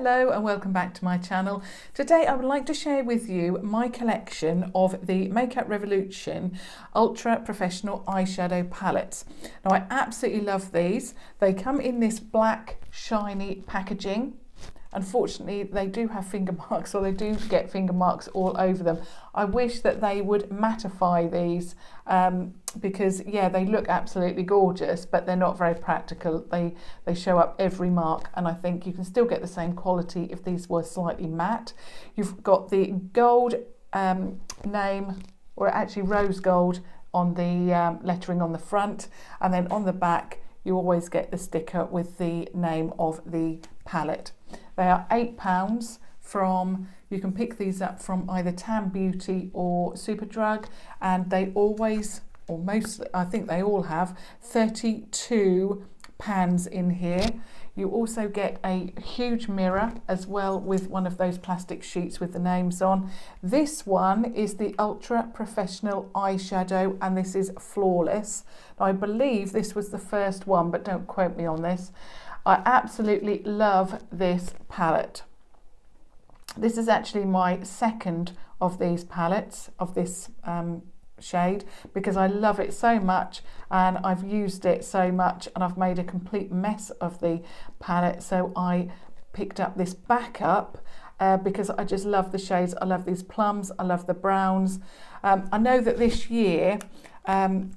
Hello and welcome back to my channel. Today I would like to share with you my collection of the Makeup Revolution Ultra Professional Eyeshadow Palettes. Now I absolutely love these. They come in this black shiny packaging. Unfortunately they do have finger marks, or they do get finger marks all over them. I wish that they would mattify these because yeah, they look absolutely gorgeous, but they're not very practical. They show up every mark, and I think you can still get the same quality if these were slightly matte. You've got the gold name, or actually rose gold, on the lettering on the front, and then on the back you always get the sticker with the name of the palette. They are £8 from, you can pick these up from either Tan Beauty or Superdrug, and they always, or mostly, I think they all have 32 pans in here. You also get a huge mirror as well, with one of those plastic sheets with the names on. This one is the Ultra Professional Eyeshadow, and this is Flawless. Now, I believe this was the first one, but don't quote me on this. I absolutely love this palette. This is actually my second of these palettes, of this shade, because I love it so much and I've used it so much, and I've made a complete mess of the palette, so I picked up this backup because I just love the shades. I love these plums, I love the browns. I know that this year and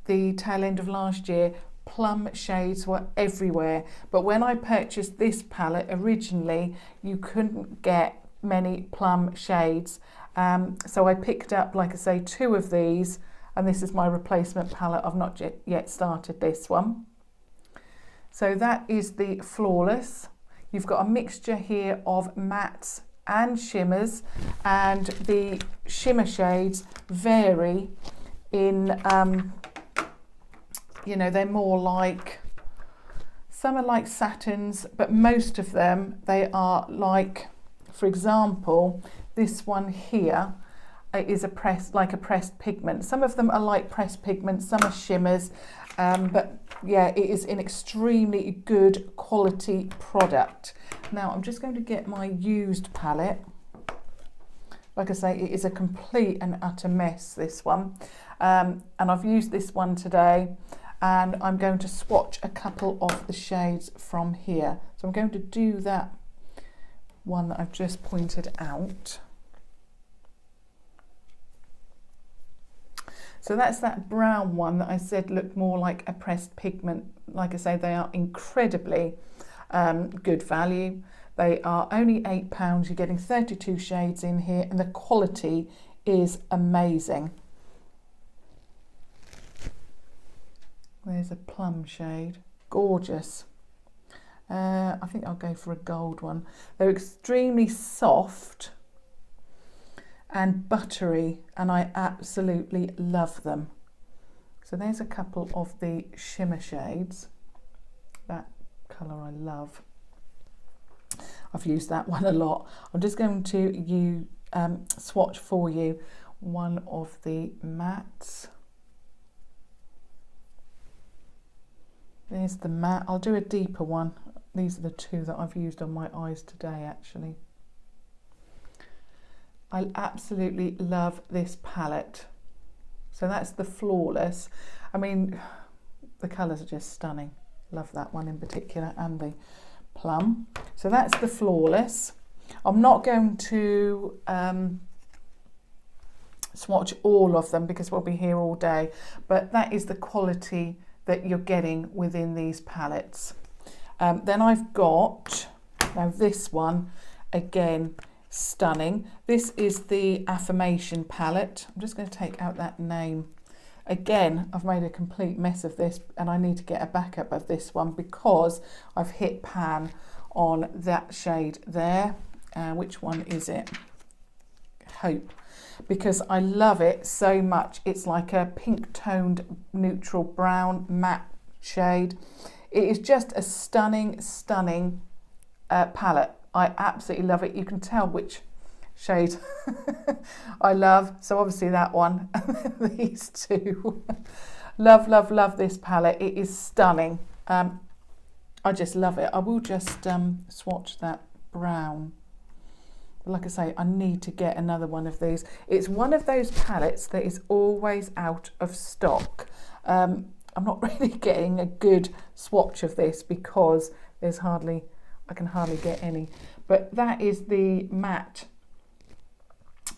the tail end of last year, plum shades were everywhere, but when I purchased this palette originally, you couldn't get many plum shades. So I picked up, like I say, 2 of these, and this is my replacement palette. I've not yet started this one. So that is the Flawless. You've got a mixture here of mattes and shimmers, and the shimmer shades vary in you know, they're more like, some are like satins, but most of them, they are like, for example, this one here is a pressed pigment. Some of them are like pressed pigment, some are shimmers, but yeah, it is an extremely good quality product. Now I'm just going to get my used palette. Like I say, it is a complete and utter mess, this one, and I've used this one today, and I'm going to swatch a couple of the shades from here. So I'm going to do that one that I've just pointed out. So that's that brown one that I said looked more like a pressed pigment. Like I say, they are incredibly good value. They are only £8. You're getting 32 shades in here, and the quality is amazing. There's a plum shade, gorgeous. I think I'll go for a gold one. They're extremely soft and buttery, and I absolutely love them. So there's a couple of the shimmer shades. That colour I love. I've used that one a lot. I'm just going to swatch for you one of the mattes. There's the matte. I'll do a deeper one. These are the 2 that I've used on my eyes today, actually. I absolutely love this palette. So that's the Flawless. I mean, the colours are just stunning. Love that one in particular, and the plum. So that's the Flawless. I'm not going to swatch all of them because we'll be here all day, but that is the quality that you're getting within these palettes. Then I've got, now this one, again, stunning. This is the Affirmation palette. I'm just going to take out that name. Again, I've made a complete mess of this, and I need to get a backup of this one because I've hit pan on that shade there. Which one is it? Hope. Because I love it so much. It's like a pink toned neutral brown matte shade. It is just a stunning palette. I absolutely love it. You can tell which shade I love. So obviously that one, these 2. Love this palette. It is stunning. I just love it. I will just swatch that brown. Like I say, I need to get another one of these. It's one of those palettes that is always out of stock. I'm not really getting a good swatch of this because I can hardly get any. But that is the matte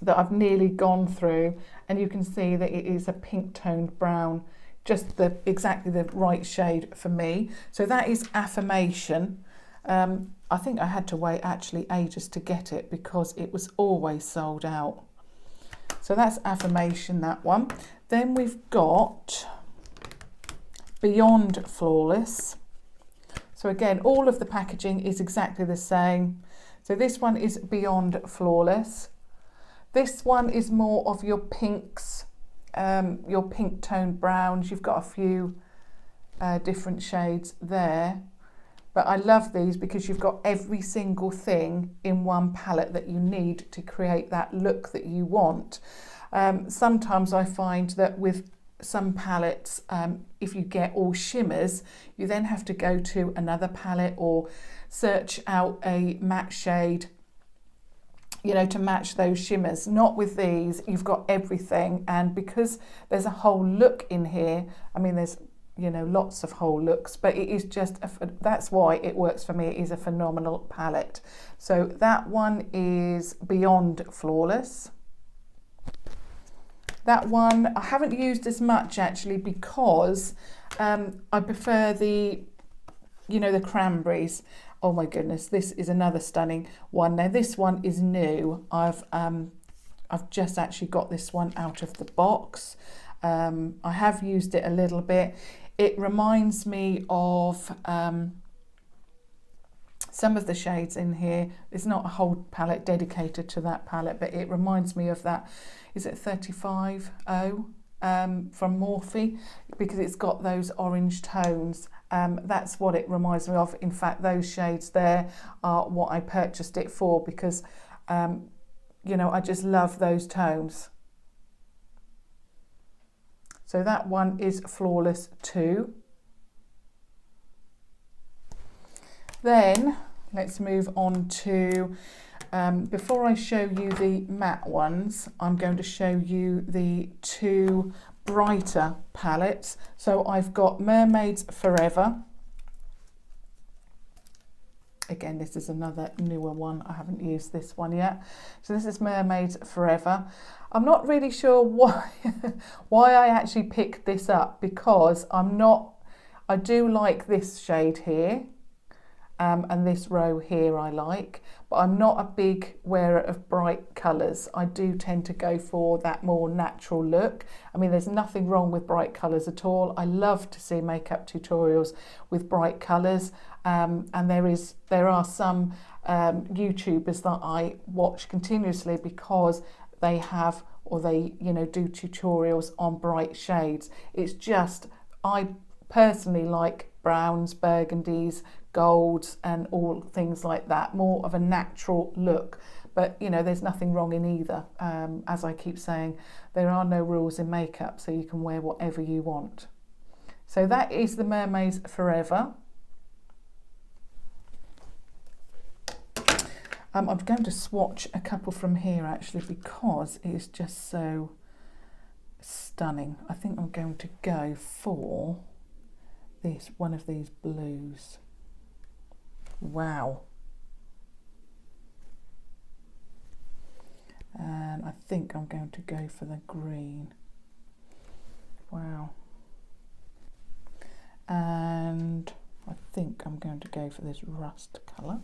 that I've nearly gone through, and you can see that it is a pink toned brown, just exactly the right shade for me. So that is Affirmation. I think I had to wait actually ages to get it because it was always sold out. So that's Affirmation, that one. Then we've got Beyond Flawless. So again, all of the packaging is exactly the same. So this one is Beyond Flawless. This one is more of your pinks, your pink toned browns. You've got a few different shades there. But I love these because you've got every single thing in one palette that you need to create that look that you want. Sometimes I find that with some palettes, if you get all shimmers, you then have to go to another palette or search out a matte shade, you know, to match those shimmers. Not with these, you've got everything. And because there's a whole look in here, I mean, there's, you know, lots of whole looks, but it is just, that's why it works for me. It is a phenomenal palette. So that one is Beyond Flawless. That one I haven't used as much actually because I prefer the, you know, the cranberries. Oh my goodness, this is another stunning one. Now this one is new. I've just actually got this one out of the box. I have used it a little bit. It reminds me of some of the shades in here. It's not a whole palette dedicated to that palette, but it reminds me of that. Is it 35O from Morphe? Because it's got those orange tones. That's what it reminds me of. In fact, those shades there are what I purchased it for because, you know, I just love those tones. So that one is Flawless too. Then let's move on to, before I show you the matte ones, I'm going to show you the two brighter palettes. So I've got Mermaids Forever. Again, this is another newer one. I haven't used this one yet. So this is Mermaids Forever. I'm not really sure why, why I actually picked this up because I do like this shade here. And this row here I like, but I'm not a big wearer of bright colours. I do tend to go for that more natural look. I mean, there's nothing wrong with bright colours at all. I love to see makeup tutorials with bright colours, and there are some YouTubers that I watch continuously because they have, or they, you know, do tutorials on bright shades. It's just, I personally like browns, burgundies, golds and all things like that, more of a natural look. But you know, there's nothing wrong in either. As I keep saying, there are no rules in makeup, so you can wear whatever you want. So that is the Mermaids Forever. I'm going to swatch a couple from here actually because it is just so stunning. I think I'm going to go for this, one of these blues. Wow. And I think I'm going to go for the green. Wow. And I think I'm going to go for this rust colour.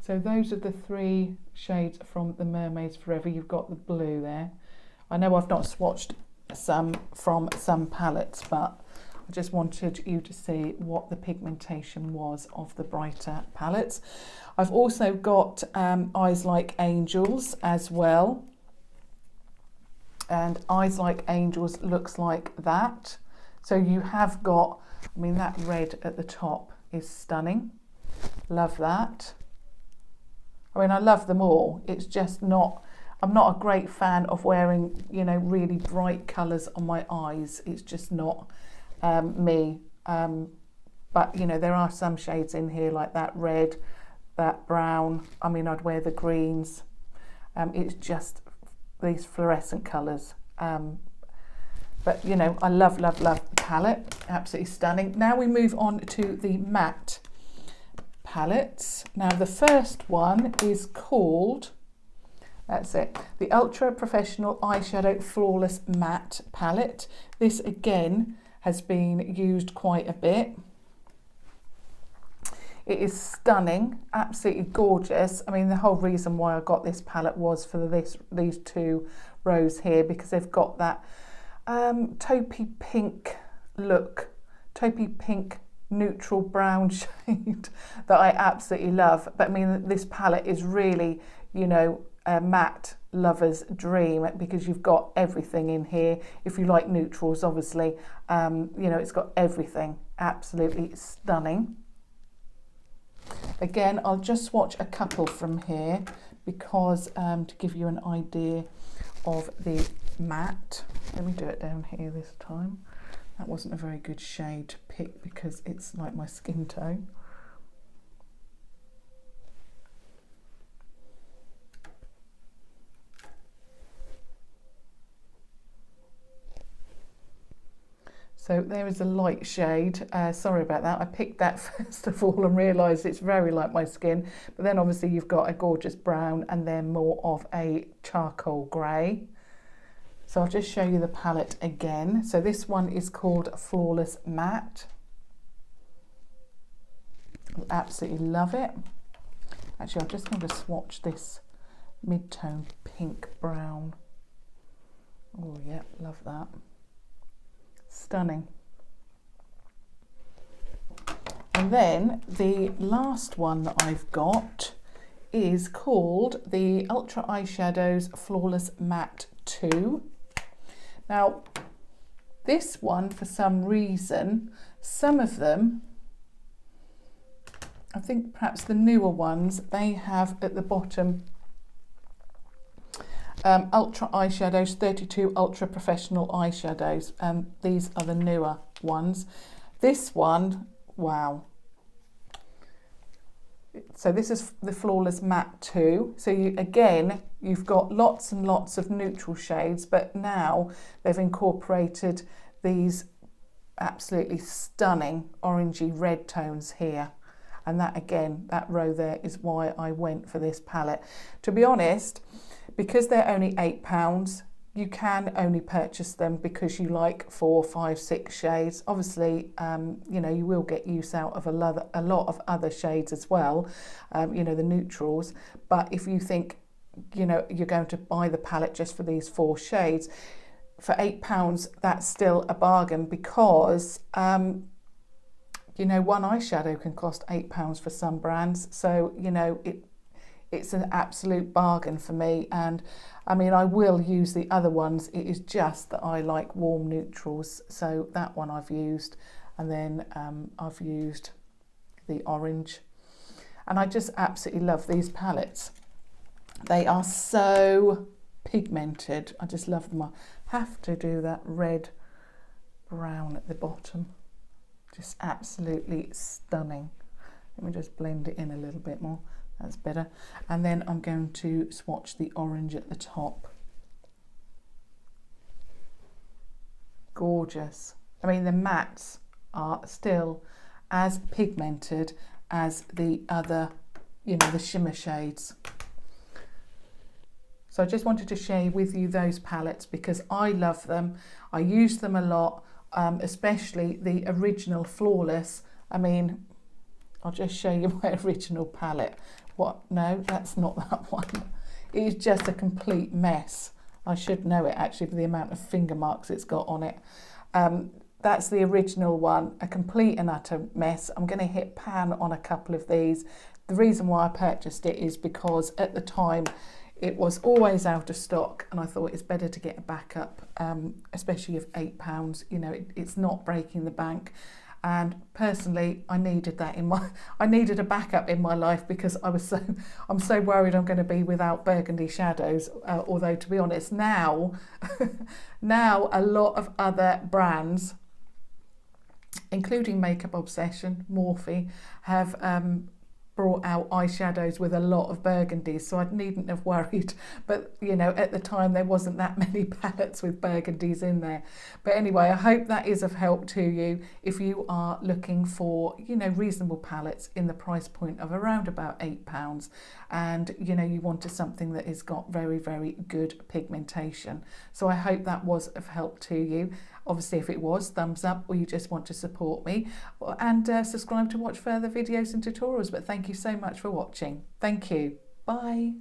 So those are the three shades from the Mermaids Forever. You've got the blue there. I know I've not swatched some from some palettes, but I just wanted you to see what the pigmentation was of the brighter palettes. I've also got Eyes Like Angels as well. And Eyes Like Angels looks like that. So you have got, I mean, that red at the top is stunning. Love that. I mean, I love them all. It's just not, I'm not a great fan of wearing, you know, really bright colours on my eyes. It's just not me. but you know, there are some shades in here like that red, that brown. I mean, I'd wear the greens. It's just these fluorescent colours. But you know, I love, love, love the palette. Absolutely stunning. Now we move on to the matte palettes. Now the first one is called, that's it, the Ultra Professional Eyeshadow Flawless Matte Palette. This again has been used quite a bit. It is stunning, absolutely gorgeous. I mean, the whole reason why I got this palette was for these two rows here, because they've got that taupey pink look, taupey pink neutral brown shade that I absolutely love. But I mean, this palette is really, you know, a matte lover's dream, because you've got everything in here. If you like neutrals, obviously, you know, it's got everything. Absolutely stunning. Again, I'll just swatch a couple from here because to give you an idea of the matte. Let me do it down here this time. That wasn't a very good shade to pick because it's like my skin tone. So there is a light shade. Sorry about that. I picked that first of all and realised it's very like my skin. But then obviously you've got a gorgeous brown and then more of a charcoal grey. So I'll just show you the palette again. So this one is called Flawless Matte. I absolutely love it. Actually, I'm just going to swatch this mid-tone pink brown. Oh yeah, love that. Stunning. And then the last one that I've got is called the Ultra Eyeshadows Flawless Matte 2. Now, this one, for some reason, some of them, I think perhaps the newer ones, they have at the bottom Ultra Eyeshadows 32 Ultra Professional Eyeshadows. These are the newer ones. This one, wow. So this is the Flawless Matte 2. So you've got lots and lots of neutral shades, but now they've incorporated these absolutely stunning orangey red tones here. And that again, that row there is why I went for this palette. To be honest, because they're only £8, you can only purchase them because you like 4, 5, 6 shades. Obviously, you know, you will get use out of a lot of other shades as well, you know, the neutrals. But if you think, you know, you're going to buy the palette just for these 4 shades, for £8, that's still a bargain because, you know, one eyeshadow can cost £8 for some brands. So, you know, it's an absolute bargain for me. And I mean, I will use the other ones. It is just that I like warm neutrals. So that one I've used. And then I've used the orange. And I just absolutely love these palettes. They are so pigmented. I just love them. I have to do that red brown at the bottom. Just absolutely stunning. Let me just blend it in a little bit more. That's better. And then I'm going to swatch the orange at the top. Gorgeous. I mean, the mattes are still as pigmented as the other, you know, the shimmer shades. So I just wanted to share with you those palettes because I love them. I use them a lot, especially the original Flawless. I mean, I'll just show you my original palette. What? No, that's not that one. It is just a complete mess. I should know it actually for the amount of finger marks it's got on it. That's the original one, a complete and utter mess. I'm going to hit pan on a couple of these. The reason why I purchased it is because at the time it was always out of stock and I thought it's better to get a backup, especially of £8. You know, it's not breaking the bank. And personally, I needed that I needed a backup in my life because I'm so worried I'm going to be without burgundy shadows. Although to be honest, now a lot of other brands including Makeup Obsession, Morphe, have brought out eyeshadows with a lot of burgundies, so I needn't have worried. But you know, at the time there wasn't that many palettes with burgundies in there. But anyway, I hope that is of help to you if you are looking for, you know, reasonable palettes in the price point of around about £8, and you know, you wanted something that has got very, very good pigmentation. So I hope that was of help to you. Obviously, if it was, thumbs up, or you just want to support me, and subscribe to watch further videos and tutorials. But thank you so much for watching. Thank you. Bye.